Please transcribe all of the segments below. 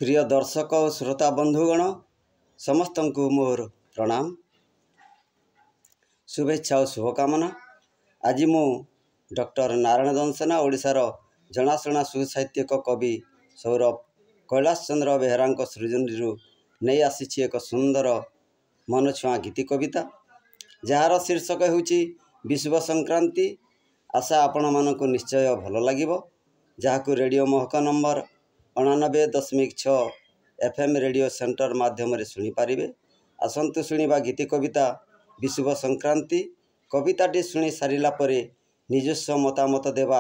प्रिय दर्शक और श्रोता बंधुगण समस्त को मोर प्रणाम शुभेच्छा और शुभकामना। आज मु डॉक्टर नारायण दंसेना ओडिशार जनाशुना सुसाहित्यिक कवि सौरभ कैलाश चंद्र बेहरा सृजनी नहीं आसी एक सुंदर मनछुआ गीति कविता जार शीर्षक होची विषुव संक्रांति। आशा आपण मानक निश्चय भल लगिबो। जहाकू रेडियो महक नंबर 89.6 FM रेडियो सेंटर माध्यम शुणी पारिबे। आसंतु शुणिबा गीति कविता विषुव संक्रांति। कविताटी शुणी सारिला परे निजस्व मतामत देवा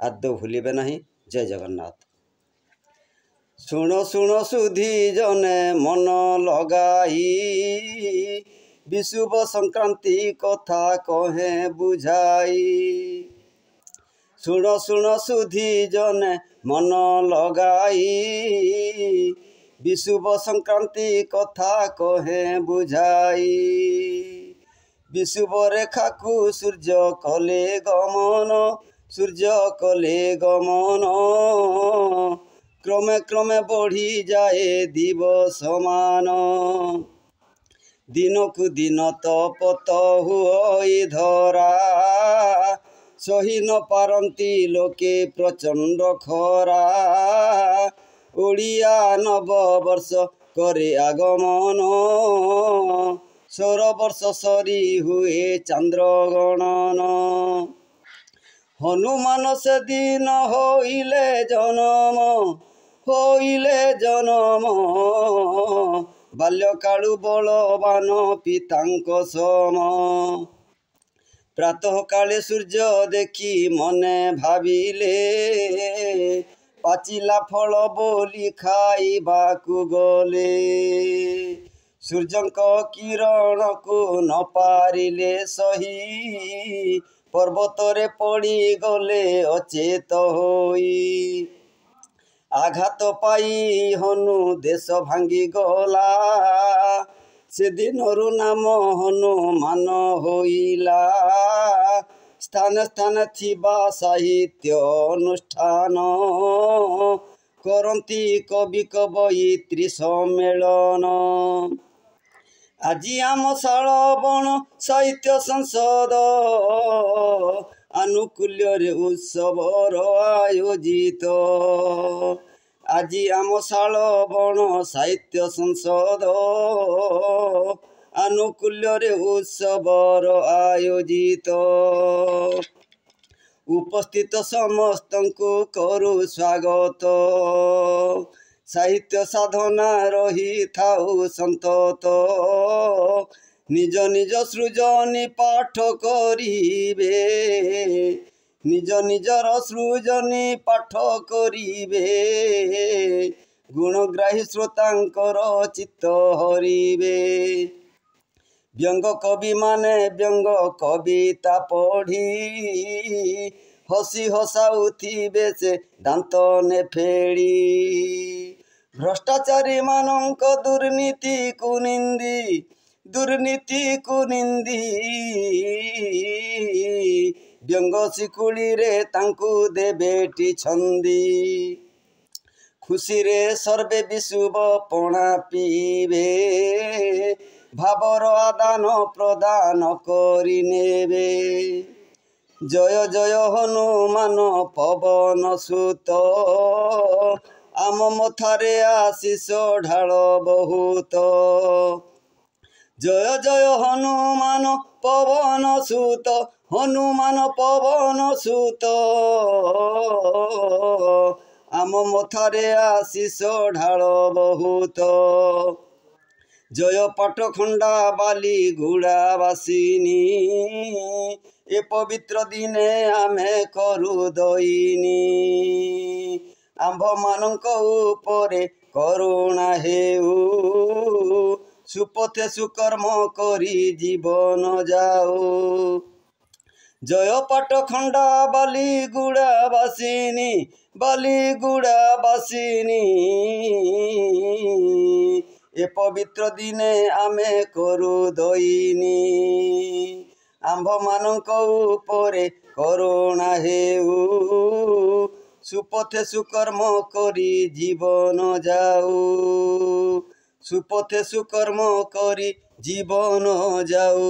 आदौ भूलिबे नहीं। जय जगन्नाथ। शुण शुण सुधी जने मन लगाई विषुव संक्रांति कथा कहे बुझाई। शुण शुण सुधी जने मन लगाई विषुव संक्रांति कथा कहे बुझाई। विषुव रेखा को सूर्य कले गमन क्रमे क्रमे बढ़ी जाए दिवसमान। दिन को दिन तपत हुई धरा सही न पारती लोके प्रचंड खरा। ओडिया नववर्ष करे आगमन सौर वर्ष सरी हुए चंद्र गणन। हनुमान से दिन होइले जन्म बाल्यकालु बलवान पितांक सम। प्रातः काले सूर्य देखी मने भाविले पाचिला फल बोली खाइबाकू गले। सूर्यंक किरण को न पारिले सही पर्वतरे पड़ी गले अचेत होई। आघात पाई हनु देश भांगी गला से दिनरु नाम हनुमान होइला। स्थान स्थान थिबा साहित्य अनुष्ठान करंती कवि कवयित्री सम्मेलन। आजी आम शालबन साहित्य संसद आनुकूल्य रे उत्सवर आयोजित। आजी आम शालबन साहित्य संसद आनुकूल्य रे उत्सवर आयोजित। उपस्थित समस्त को करू स्वागत साहित्य साधना रही थाउ संतत। निज निज सृजनी पाठ करिबे निज निजर सृजनी पाठ करिबे। गुणग्राही श्रोतांकर चित्त हरिबे। व्यंग कवि माने व्यंग कविता पढ़ी हसी हसाउथिबे से दांत ने फेड़ी। भ्रष्टाचारी मानक दुर्नीति को निंदी व्यंग शिकुड़ी रे तांकु देबेटी छंदी। खुशी रे सर्वे विषुव पणा पीबे भावर आदान प्रदान करि नेबे। जय जय हनुमान पवन सुत आम मथारे आशीष ढाल बहुत। जय जय हनुमान पवन सुत आम मथारे आशीष ढाल बहुत। जय पाटखंडा बाली गुड़ावासिनी ए पवित्र दिने आमे करू दईनी। आंभ मानक उपरे करुणा हेउ सुपथे सुकर्म करी जीवन जाओ। जय पाटखंडा बाली गुड़ावासिनी ए पवित्र दिने आमे करू दईनी। आंभ मानक उपरे करुणा हेउ সুপথে সুকর্ম করি জীবন যাও, সুপথে সুকর্ম করি জীবন যাও।